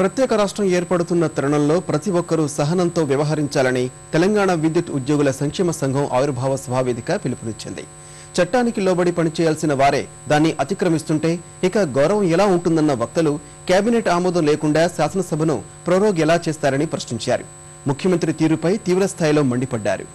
ప్రత్యేక రాష్ట్రం ఏర్పడుతున్న తరుణంలో ప్రతి ఒక్కరూ సహనంతో వ్యవహరించాలని తెలంగాణ విద్యుత్ ఉద్యోగుల సంక్షేమ సంఘం ఆవిర్భావ సభా వేదిక పిలుపునిచ్చింది. చట్టానికి లోబడి పనిచేయాల్సిన వారే దాన్ని అతిక్రమిస్తుంటే ఇక గౌరవం ఎలా ఉంటుందన్న వక్తలు కేబినెట్ ఆమోదం లేకుండా శాసనసభను ప్రోరోగ్ ఎలా చేస్తారని ప్రశ్నించారు. ముఖ్యమంత్రి తీరుపై తీవ్రస్థాయిలో మండిపడ్డారు.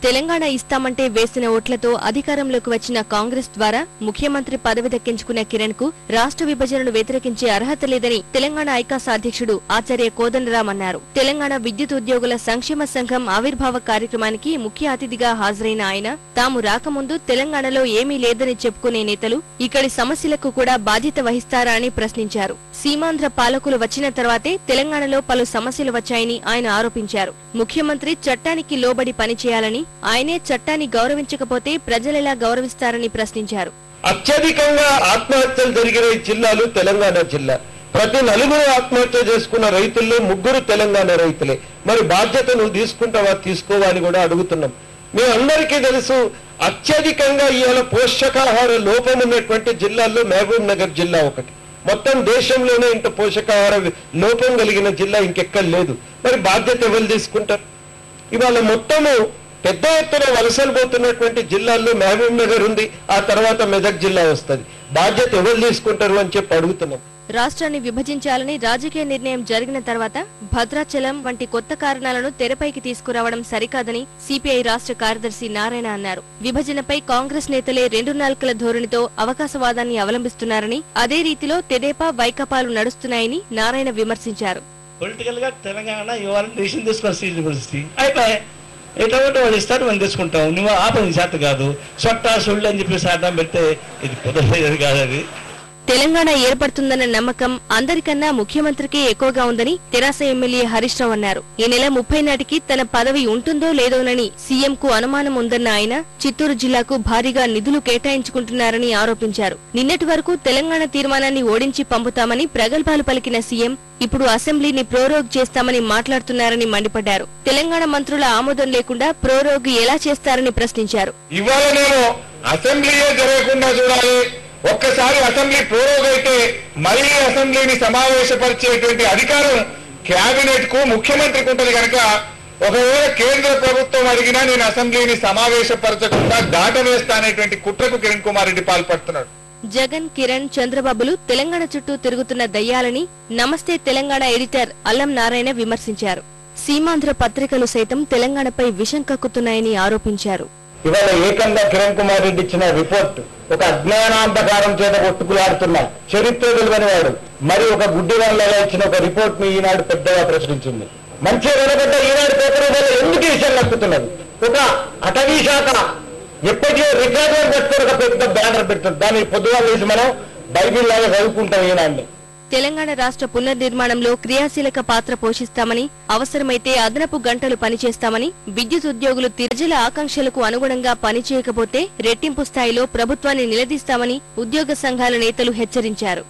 తెలంగాణ ఇస్తామంటే వేసిన ఓట్లతో అధికారంలోకి వచ్చిన కాంగ్రెస్ ద్వారా ముఖ్యమంత్రి పదవి దక్కించుకున్న కిరణ్ కు రాష్ట్ర విభజనను వ్యతిరేకించే అర్హత లేదని తెలంగాణ ఐకాస్ అధ్యక్షుడు ఆచార్య కోదండరాం అన్నారు. తెలంగాణ విద్యుత్ ఉద్యోగుల సంక్షేమ సంఘం ఆవిర్భావ కార్యక్రమానికి ముఖ్య అతిథిగా హాజరైన ఆయన తాము రాకముందు తెలంగాణలో ఏమీ లేదని చెప్పుకునే నేతలు ఇక్కడి సమస్యలకు కూడా బాధ్యత వహిస్తారా అని ప్రశ్నించారు. సీమాంధ్ర పాలకులు వచ్చిన తర్వాతే తెలంగాణలో పలు సమస్యలు వచ్చాయని ఆయన ఆరోపించారు. ముఖ్యమంత్రి చట్టానికి లోబడి పనిచేయాలని, ఆయనే చట్టాన్ని గౌరవించకపోతే ప్రజలెలా గౌరవిస్తారని ప్రశ్నించారు. అత్యధికంగా ఆత్మహత్యలు జరిగిన జిల్లాలు తెలంగాణ జిల్లా. ప్రతి నలుగురు ఆత్మహత్య చేసుకున్న రైతుల్లో ముగ్గురు తెలంగాణ రైతులే. మరి బాధ్యత నువ్వు తీసుకుంటావా, తీసుకోవాలి కూడా అడుగుతున్నాం. మీ అందరికీ తెలుసు, అత్యధికంగా ఇవాళ పోషకాహార లోపం ఉన్నటువంటి జిల్లాల్లో మహబూబ్ నగర్ జిల్లా ఒకటి. మొత్తం దేశంలోనే ఇంత పోషకాహార లోపం కలిగిన జిల్లా ఇంకెక్కడ లేదు. మరి బాధ్యత ఎవరు తీసుకుంటారు? ఇవాళ మొత్తము పెద్ద ఎత్తున వలసలు పోతున్నటువంటి జిల్లాల్లో మహబూబ్ నగర్ ఉంది, ఆ తర్వాత మెదక్ జిల్లా వస్తుంది. బాధ్యత ఎవరు తీసుకుంటారు అని చెప్పి అడుగుతున్నాం. రాష్ట్రాన్ని విభజించాలని రాజకీయ నిర్ణయం జరిగిన తర్వాత భద్రాచలం వంటి కొత్త కారణాలను తెరపైకి తీసుకురావడం సరికాదని సిపిఐ రాష్ట్ర కార్యదర్శి నారాయణ అన్నారు. విభజనపై కాంగ్రెస్ నేతలే రెండు నాల్కల ధోరణితో అవకాశవాదాన్ని అవలంబిస్తున్నారని, అదే రీతిలో తెదేపా వైకాపాలు నడుస్తున్నాయని నారాయణ విమర్శించారు. పొలిటికల్ గా తెలంగాణ ఇవాళ డిసిషన్ తీసుకొచ్చి అయిపోయి ఎటువంటి వాళ్ళు ఇస్తారు మనం తీసుకుంటాం. నువ్వు ఆ పని చేత కాదు, సొట్టా సొళ్ళు అని చెప్పేసి అడ్డం పెడితే ఇది కుదరలేదు కాదు. అది తెలంగాణ ఏర్పడుతుందన్న నమ్మకం అందరికన్నా ముఖ్యమంత్రికే ఎక్కువగా ఉందని తెరాస ఎమ్మెల్యే హరీష్ రావు అన్నారు. ఈ నెల 30 నాటికి తన పదవి ఉంటుందో లేదోనని సీఎంకు అనుమానం ఉందన్న ఆయన చిత్తూరు జిల్లాకు భారీగా నిధులు కేటాయించుకుంటున్నారని ఆరోపించారు. నిన్నటి వరకు తెలంగాణ తీర్మానాన్ని ఓడించి పంపుతామని ప్రగల్భాలు పలికిన సీఎం ఇప్పుడు అసెంబ్లీని ప్రోరోగ్ చేస్తామని మాట్లాడుతున్నారని మండిపడ్డారు. తెలంగాణ మంత్రుల ఆమోదం లేకుండా ప్రోరోగ్ ఎలా చేస్తారని ప్రశ్నించారు. ఒక్కసారి అసెంబ్లీ ప్రోరోగ్ అయితే మళ్లీ అసెంబ్లీని సమావేశపరిచేటువంటి అధికారం కేబినెట్ కు ముఖ్యమంత్రికి ఉంటుంది కనుక ఒకవేళ కేంద్ర ప్రభుత్వం అడిగినా నేను అసెంబ్లీని సమావేశపరచకుండా దాటవేస్తానేటువంటి కుట్రకు కిరణ్ కుమార్ రెడ్డి పాల్పడుతున్నాడు. జగన్, కిరణ్, చంద్రబాబులు తెలంగాణ చుట్టూ తిరుగుతున్న దయ్యాలని నమస్తే తెలంగాణ ఎడిటర్ అల్లం నారాయణ విమర్శించారు. సీమాంధ్ర పత్రికలు సైతం తెలంగాణపై విషం కక్కుతున్నాయని ఆరోపించారు. ఇవాళ ఏకంగా కిరణ్ కుమార్ రెడ్డి ఇచ్చిన రిపోర్ట్ ఒక అజ్ఞానాంధకారం చేత కొట్టుకులాడుతున్న చరిత్ర తెలియని వాడు మరి ఒక గుడ్డి వాళ్ళగా ఇచ్చిన ఒక రిపోర్ట్ ని ఈనాడు పెద్దగా ప్రచురించింది. మంచిగా వెనబడ్డ ఈనాడు పేపర్ వల్ల ఎందుకు విషయం నక్కుతున్నది? ఒక అటవీ శాఖ ఎప్పటికీ రికార్డు పెట్టుకుని ఒక పెద్ద బ్యానర్ పెడుతుంది. దాన్ని పొద్దుగా వేసి మనం బైబిల్ లాగా చదువుకుంటాం ఈనాడిని. తెలంగాణ రాష్ట్ర పునర్నిర్మాణంలో క్రియాశీలక పాత్ర పోషిస్తామని, అవసరమైతే అదనపు గంటలు పనిచేస్తామని, విద్యుత్ ఉద్యోగులు ప్రజల ఆకాంక్షలకు అనుగుణంగా పనిచేయకపోతే రెట్టింపు స్థాయిలో ప్రభుత్వాన్ని నిలదీస్తామని ఉద్యోగ సంఘాల నేతలు హెచ్చరించారు.